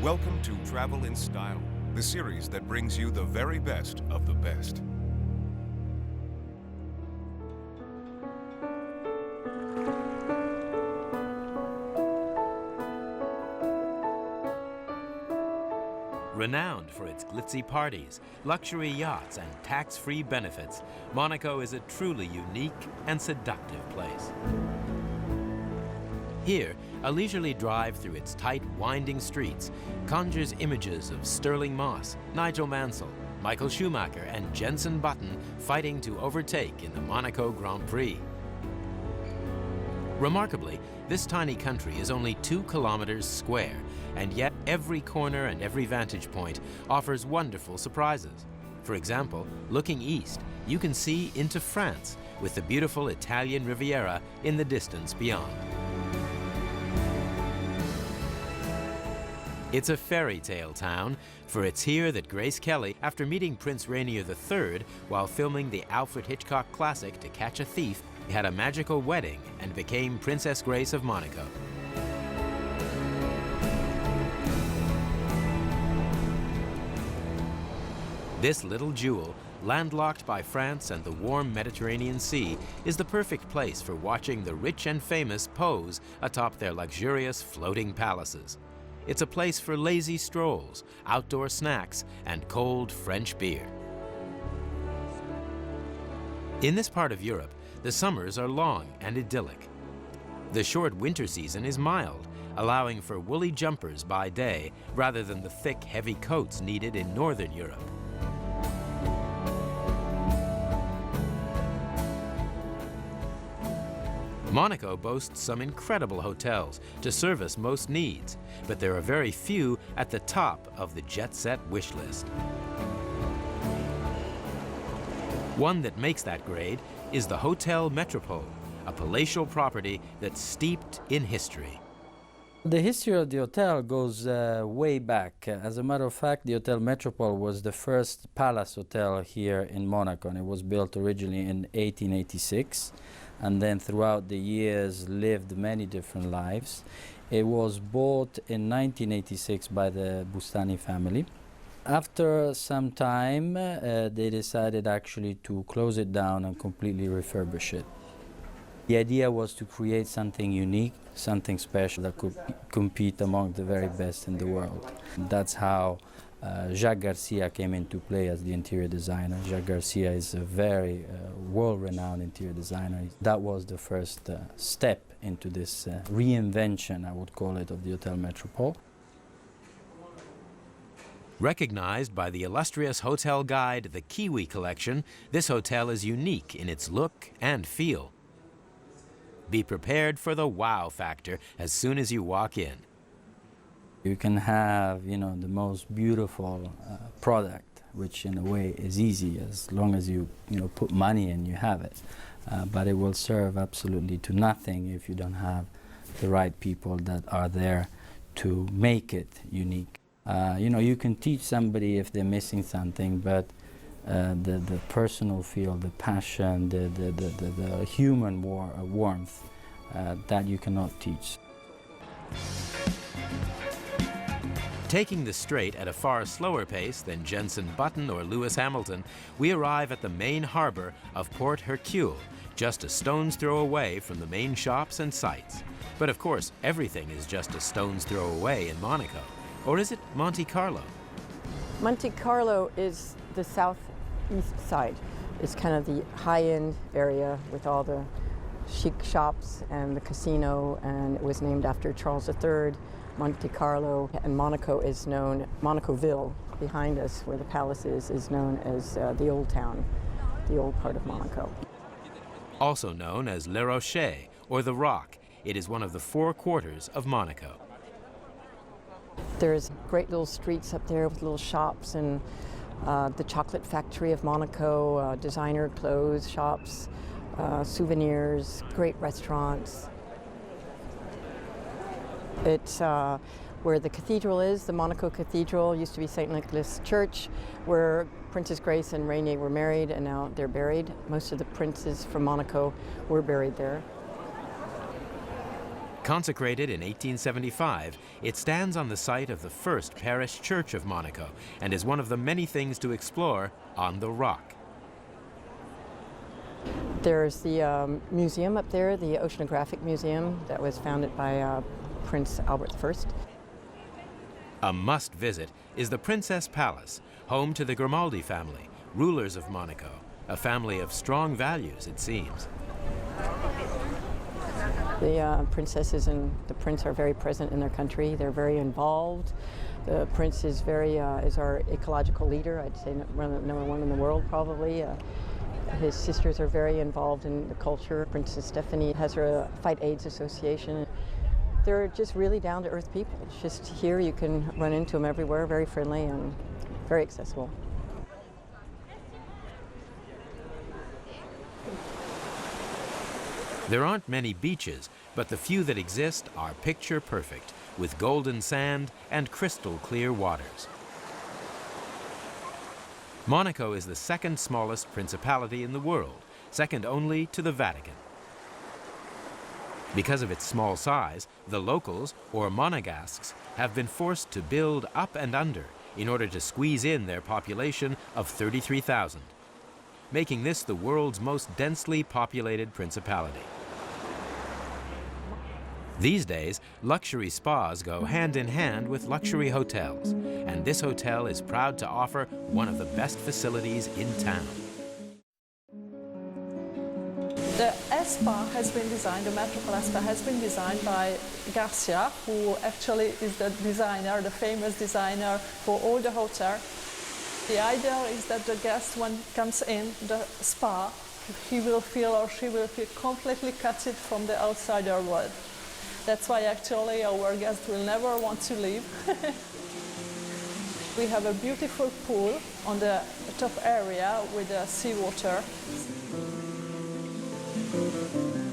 Welcome to Travel in Style, the series that brings you the very best of the best. Renowned for its glitzy parties, luxury yachts, and tax-free benefits, Monaco is a truly unique and seductive place. Here, a leisurely drive through its tight, winding streets conjures images of Stirling Moss, Nigel Mansell, Michael Schumacher, and Jenson Button fighting to overtake in the Monaco Grand Prix. Remarkably, this tiny country is only 2 kilometers square, and yet every corner and every vantage point offers wonderful surprises. For example, looking east, you can see into France with the beautiful Italian Riviera in the distance beyond. It's a fairy tale town, for it's here that Grace Kelly, after meeting Prince Rainier III while filming the Alfred Hitchcock classic To Catch a Thief, had a magical wedding and became Princess Grace of Monaco. This little jewel, landlocked by France and the warm Mediterranean Sea, is the perfect place for watching the rich and famous pose atop their luxurious floating palaces. It's a place for lazy strolls, outdoor snacks, and cold French beer. In this part of Europe, the summers are long and idyllic. The short winter season is mild, allowing for woolly jumpers by day rather than the thick, heavy coats needed in northern Europe. Monaco boasts some incredible hotels to service most needs, but there are very few at the top of the jet-set wish list. One that makes that grade is the Hotel Metropole, a palatial property that's steeped in history. The history of the hotel goes way back. As a matter of fact, the Hotel Metropole was the first palace hotel here in Monaco, and it was built originally in 1886. And then throughout the years lived many different lives. It was bought in 1986 by the Bustani family. After some time, they decided actually to close it down and completely refurbish it. The idea was to create something unique, something special that could compete among the very best in the world. That's how Jacques Garcia came into play as the interior designer. Jacques Garcia is a very world-renowned interior designer. That was the first step into this reinvention, I would call it, of the Hotel Metropole. Recognized by the illustrious hotel guide, The Kiwi Collection, this hotel is unique in its look and feel. Be prepared for the wow factor as soon as you walk in. You can have, the most beautiful product, which in a way is easy as long as you put money in, you have it. But it will serve absolutely to nothing if you don't have the right people that are there to make it unique. You can teach somebody if they're missing something, but the personal feel, the passion, the human warmth, that you cannot teach. Taking the straight at a far slower pace than Jenson Button or Lewis Hamilton, we arrive at the main harbor of Port Hercule, just a stone's throw away from the main shops and sites. But of course, everything is just a stone's throw away in Monaco. Or is it Monte Carlo? Monte Carlo is the southeast side. It's kind of the high-end area with all the chic shops and the casino, and it was named after Charles III. Monte Carlo, and Monaco is known, Monacoville, behind us where the palace is known as the Old Town, the old part of Monaco. Also known as Le Rocher, or the Rock, it is one of the 4 quarters of Monaco. There's great little streets up there with little shops, and the chocolate factory of Monaco, designer clothes shops, souvenirs, great restaurants. It's where the cathedral is, the Monaco Cathedral. Used to be St. Nicholas Church, where Princess Grace and Rainier were married, and now they're buried. Most of the princes from Monaco were buried there. Consecrated in 1875, it stands on the site of the first parish church of Monaco and is one of the many things to explore on the rock. There's the museum up there, the Oceanographic Museum that was founded by Prince Albert I. A must-visit is the Princess Palace, home to the Grimaldi family, rulers of Monaco, a family of strong values, it seems. The princesses and the prince are very present in their country. They're very involved. The prince is is our ecological leader. I'd say number one in the world, probably. His sisters are very involved in the culture. Princess Stephanie has her Fight AIDS Association. They're just really down-to-earth people. It's just here you can run into them everywhere, very friendly and very accessible. There aren't many beaches, but the few that exist are picture perfect, with golden sand and crystal clear waters. Monaco is the second smallest principality in the world, second only to the Vatican. Because of its small size, the locals, or Monegasques, have been forced to build up and under in order to squeeze in their population of 33,000, making this the world's most densely populated principality. These days, luxury spas go hand in hand with luxury hotels, and this hotel is proud to offer one of the best facilities in town. The spa has been designed, the Metropole spa has been designed by Garcia, who actually is the designer, the famous designer for all the hotel. The idea is that the guest, when he comes in the spa, he will feel or she will feel completely cut from the outsider world. That's why actually our guests will never want to leave. We have a beautiful pool on the top area with the seawater.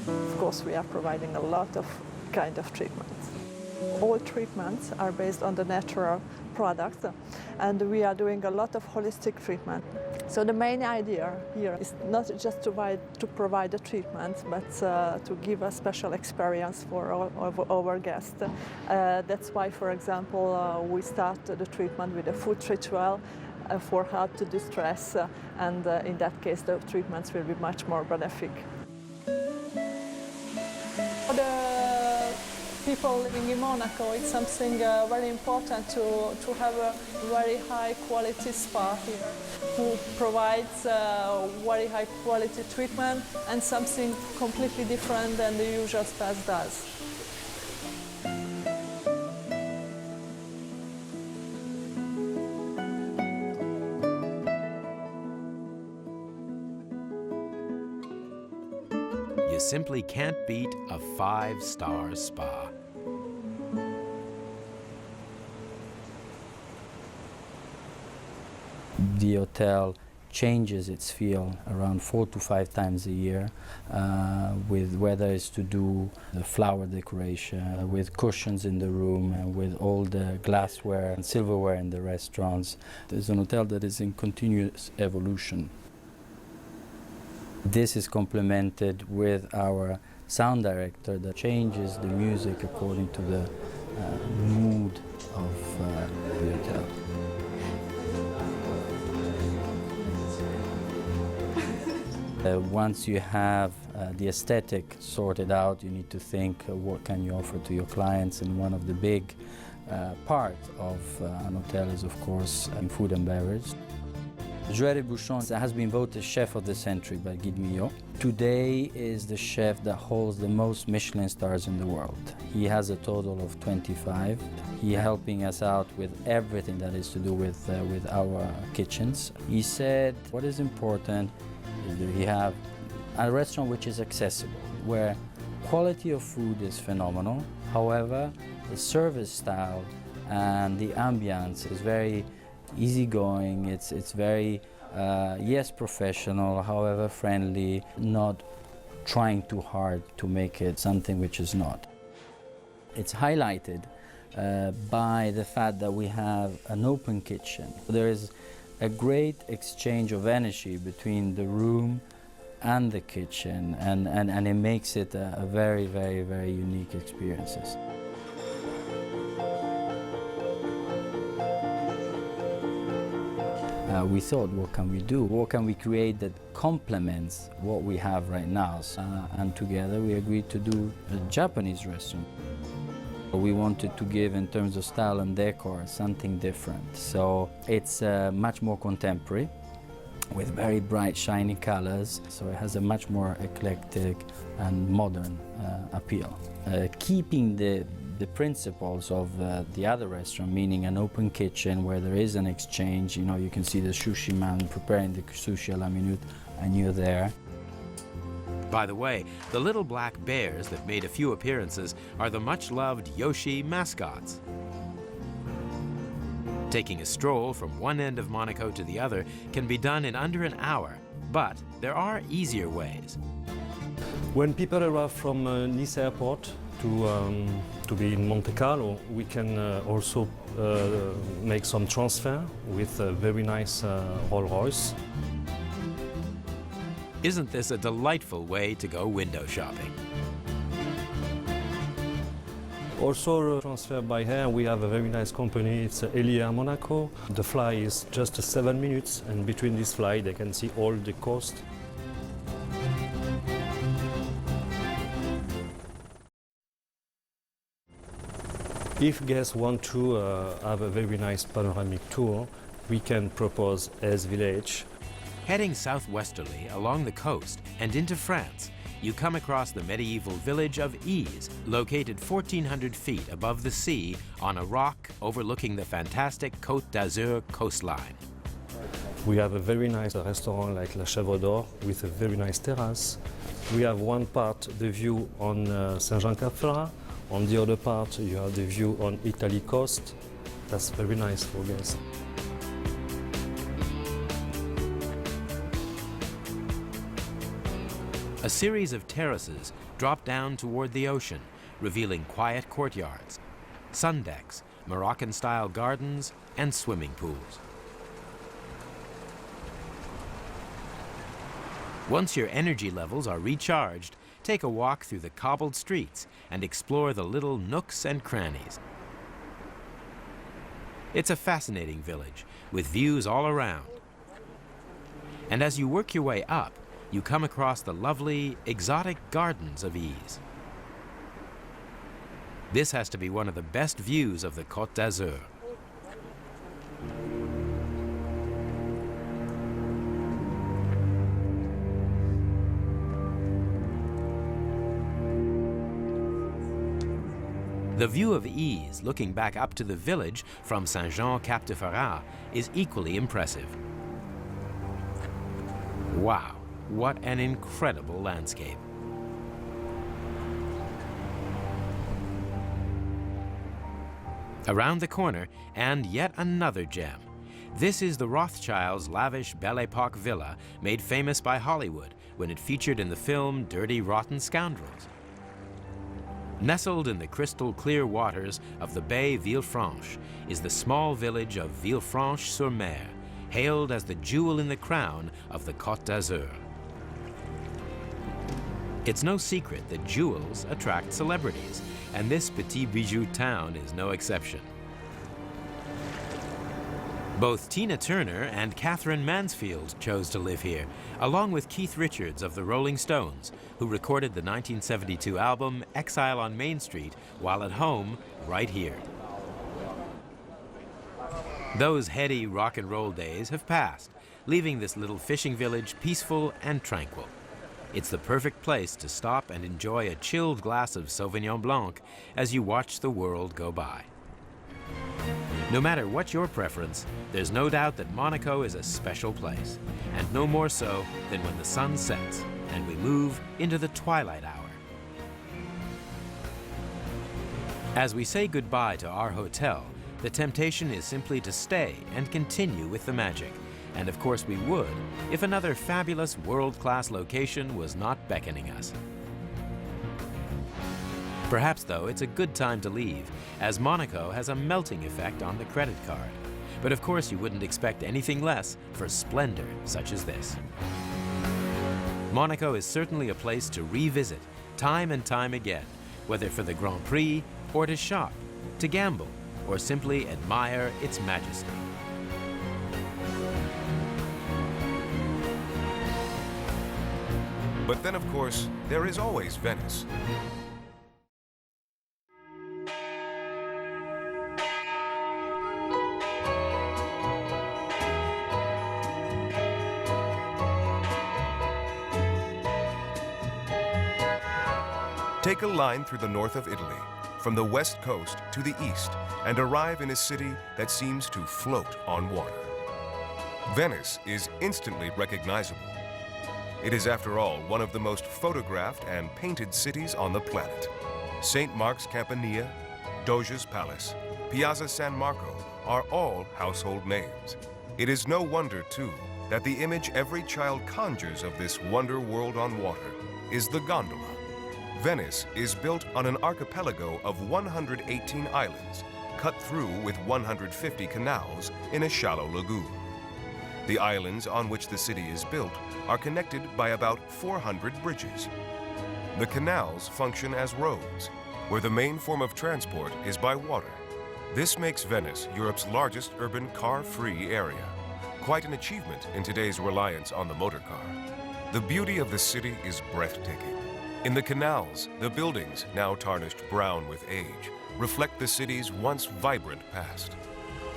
Of course, we are providing a lot of kind of treatments. All treatments are based on the natural products, and we are doing a lot of holistic treatment. So the main idea here is not just to provide the treatment, but to give a special experience for our guests. That's why, for example, we start the treatment with a food ritual for help to distress, and in that case, the treatments will be much more benefic. For the people living in Monaco, it's something very important to have a very high quality spa here, who provides very high quality treatment and something completely different than the usual spa does. You simply can't beat a 5-star spa. The hotel changes its feel around 4 to 5 times a year, with whether it's to do the flower decoration, with cushions in the room, and with all the glassware and silverware in the restaurants. There's an hotel that is in continuous evolution. This is complemented with our sound director that changes the music according to the mood of the hotel. Once you have the aesthetic sorted out, you need to think what can you offer to your clients, and one of the big parts of an hotel is, of course, food and beverage. Joël Bouchon has been voted Chef of the Century by Guide Millot. Today is the chef that holds the most Michelin stars in the world. He has a total of 25. He's helping us out with everything that is to do with our kitchens. He said what is important is that we have a restaurant which is accessible, where quality of food is phenomenal. However, the service style and the ambience is very easygoing. It's very, yes, professional, however friendly, not trying too hard to make it something which is not. It's highlighted by the fact that we have an open kitchen. There is a great exchange of energy between the room and the kitchen, and it makes it a very, very, very unique experiences. We thought, what can we do? What can we create that complements what we have right now? And together we agreed to do a Japanese restaurant. We wanted to give, in terms of style and decor, something different. So it's much more contemporary, with very bright, shiny colors. So it has a much more eclectic and modern appeal. Keeping the principles of the other restaurant, meaning an open kitchen where there is an exchange. You know, you can see the sushi man preparing the sushi à la minute, and you're there. By the way, the little black bears that made a few appearances are the much-loved Yoshi mascots. Taking a stroll from one end of Monaco to the other can be done in under an hour, but there are easier ways. When people arrive from Nice airport to be in Monte Carlo, we can also make some transfer with a very nice Rolls Royce. Isn't this a delightful way to go window shopping? Also transfer by air, we have a very nice company, it's Elia Monaco. The flight is just 7 minutes, and between this flight they can see all the coast. If guests want to have a very nice panoramic tour, we can propose S Village. Heading southwesterly along the coast and into France, you come across the medieval village of Ise, located 1,400 feet above the sea on a rock overlooking the fantastic Côte d'Azur coastline. We have a very nice restaurant like La Chèvre d'Or with a very nice terrace. We have one part the view on Saint-Jean-Cap-Ferrat. On the other part, you have the view on Italy coast. That's very nice for guests. A series of terraces drop down toward the ocean, revealing quiet courtyards, sun decks, Moroccan-style gardens, and swimming pools. Once your energy levels are recharged, take a walk through the cobbled streets and explore the little nooks and crannies. It's a fascinating village with views all around. And as you work your way up, you come across the lovely, exotic gardens of Ise. This has to be one of the best views of the Côte d'Azur. The view of Ise, looking back up to the village from Saint-Jean-Cap-de-Ferrat, is equally impressive. Wow, what an incredible landscape. Around the corner, and yet another gem. This is the Rothschilds' lavish Belle Epoque villa, made famous by Hollywood when it featured in the film Dirty Rotten Scoundrels. Nestled in the crystal-clear waters of the Bay Villefranche is the small village of Villefranche-sur-Mer, hailed as the jewel in the crown of the Côte d'Azur. It's no secret that jewels attract celebrities, and this petit bijou town is no exception. Both Tina Turner and Catherine Mansfield chose to live here, along with Keith Richards of the Rolling Stones, who recorded the 1972 album Exile on Main Street while at home right here. Those heady rock and roll days have passed, leaving this little fishing village peaceful and tranquil. It's the perfect place to stop and enjoy a chilled glass of Sauvignon Blanc as you watch the world go by. No matter what your preference, there's no doubt that Monaco is a special place, and no more so than when the sun sets and we move into the twilight hour. As we say goodbye to our hotel, the temptation is simply to stay and continue with the magic. And of course we would, if another fabulous world-class location was not beckoning us. Perhaps, though, it's a good time to leave, as Monaco has a melting effect on the credit card. But of course you wouldn't expect anything less for splendor such as this. Monaco is certainly a place to revisit time and time again, whether for the Grand Prix or to shop, to gamble, or simply admire its majesty. But then, of course, there is always Venice. Take a line through the north of Italy, from the west coast to the east, and arrive in a city that seems to float on water. Venice is instantly recognizable. It is, after all, one of the most photographed and painted cities on the planet. St. Mark's Campanile, Doge's Palace, Piazza San Marco are all household names. It is no wonder, too, that the image every child conjures of this wonder world on water is the gondola. Venice is built on an archipelago of 118 islands, cut through with 150 canals in a shallow lagoon. The islands on which the city is built are connected by about 400 bridges. The canals function as roads, where the main form of transport is by water. This makes Venice Europe's largest urban car-free area, quite an achievement in today's reliance on the motor car. The beauty of the city is breathtaking. In the canals, the buildings, now tarnished brown with age, reflect the city's once vibrant past.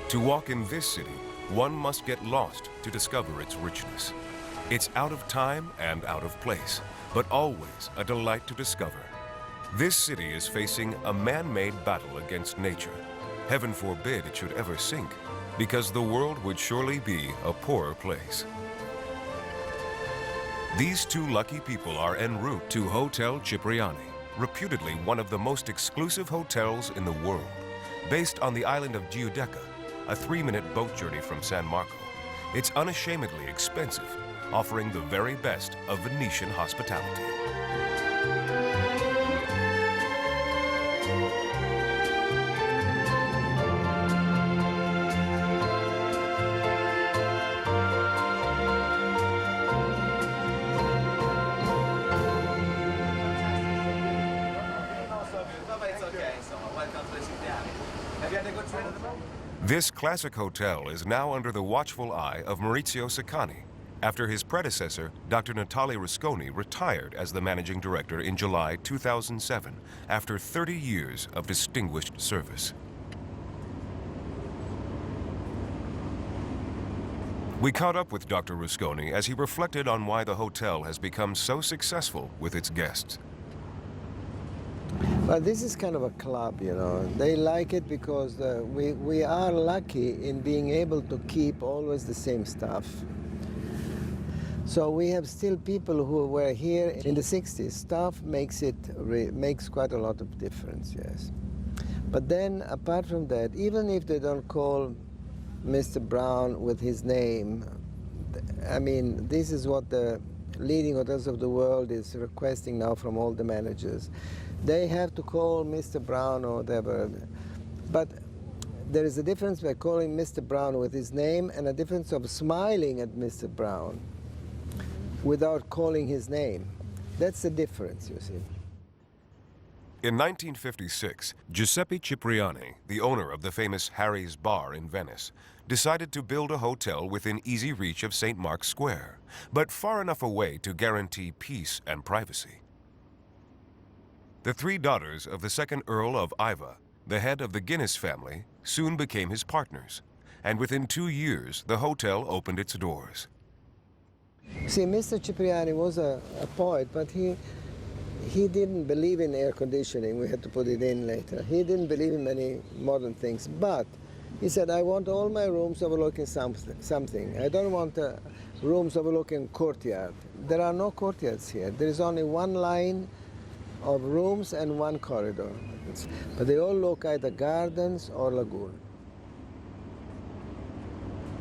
To walk in this city, one must get lost to discover its richness. It's out of time and out of place, but always a delight to discover. This city is facing a man-made battle against nature. Heaven forbid it should ever sink, because the world would surely be a poorer place. These two lucky people are en route to Hotel Cipriani, reputedly one of the most exclusive hotels in the world. Based on the island of Giudecca, a 3-minute boat journey from San Marco, it's unashamedly expensive, offering the very best of Venetian hospitality. This classic hotel is now under the watchful eye of Maurizio Saccani, after his predecessor, Dr. Natale Rusconi, retired as the managing director in July 2007, after 30 years of distinguished service. We caught up with Dr. Rusconi as he reflected on why the hotel has become so successful with its guests. But this is kind of a club, you know. They like it because we are lucky in being able to keep always the same stuff. So we have still people who were here in the 60s. Stuff makes quite a lot of difference, yes. But then, apart from that, even if they don't call Mr. Brown with his name, I mean, this is what the leading hotels of the world is requesting now from all the managers. They have to call Mr. Brown or whatever. But there is a difference by calling Mr. Brown with his name and a difference of smiling at Mr. Brown without calling his name. That's the difference, you see. In 1956, Giuseppe Cipriani, the owner of the famous Harry's Bar in Venice, decided to build a hotel within easy reach of St. Mark's Square, but far enough away to guarantee peace and privacy. The 3 daughters of the second Earl of Iva, the head of the Guinness family, soon became his partners, and within 2 years, the hotel opened its doors. See, Mr. Cipriani was a poet, but he didn't believe in air conditioning. We had to put it in later. He didn't believe in many modern things, but he said, I want all my rooms overlooking something. I don't want rooms overlooking courtyard. There are no courtyards here. There is only one line of rooms and one corridor. But they all look either gardens or lagoon.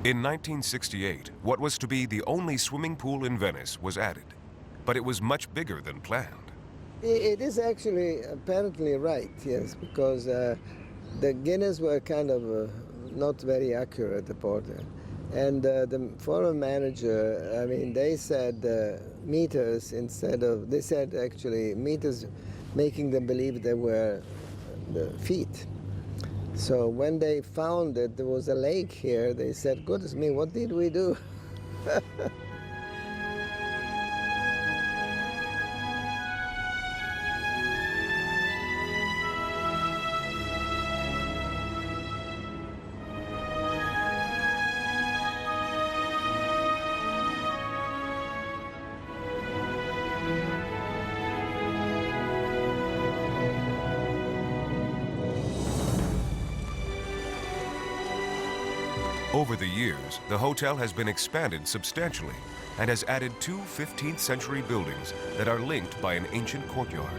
In 1968, what was to be the only swimming pool in Venice was added, but it was much bigger than planned. It is actually apparently right, yes, because the Guinness were kind of not very accurate about it. And the former manager, I mean, they said meters instead of, they said actually meters, making them believe they were the feet. So when they found that there was a lake here, they said, goodness me, what did we do? Over the years, the hotel has been expanded substantially and has added two 15th century buildings that are linked by an ancient courtyard.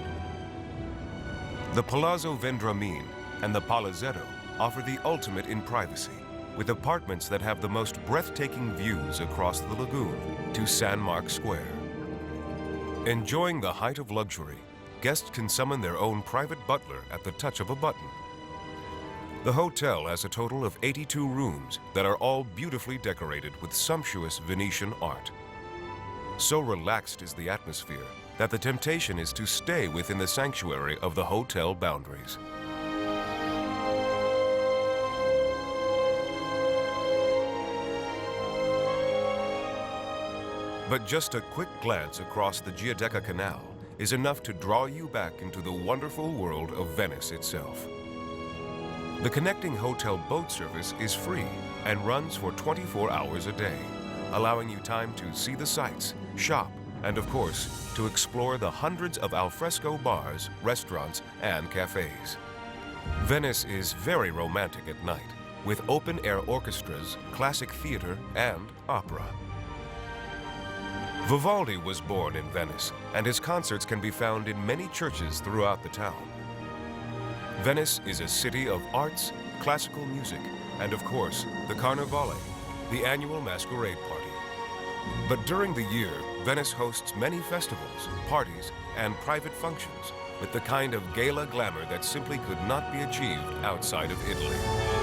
The Palazzo Vendramin and the Palazzetto offer the ultimate in privacy, with apartments that have the most breathtaking views across the lagoon to San Marc Square. Enjoying the height of luxury, guests can summon their own private butler at the touch of a button. The hotel has a total of 82 rooms that are all beautifully decorated with sumptuous Venetian art. So relaxed is the atmosphere that the temptation is to stay within the sanctuary of the hotel boundaries. But just a quick glance across the Giudecca Canal is enough to draw you back into the wonderful world of Venice itself. The connecting hotel boat service is free and runs for 24 hours a day, allowing you time to see the sights, shop, and of course, to explore the hundreds of alfresco bars, restaurants, and cafes. Venice is very romantic at night, with open-air orchestras, classic theater, and opera. Vivaldi was born in Venice, and his concerts can be found in many churches throughout the town. Venice is a city of arts, classical music, and of course, the Carnevale, the annual masquerade party. But during the year, Venice hosts many festivals, parties, and private functions with the kind of gala glamour that simply could not be achieved outside of Italy.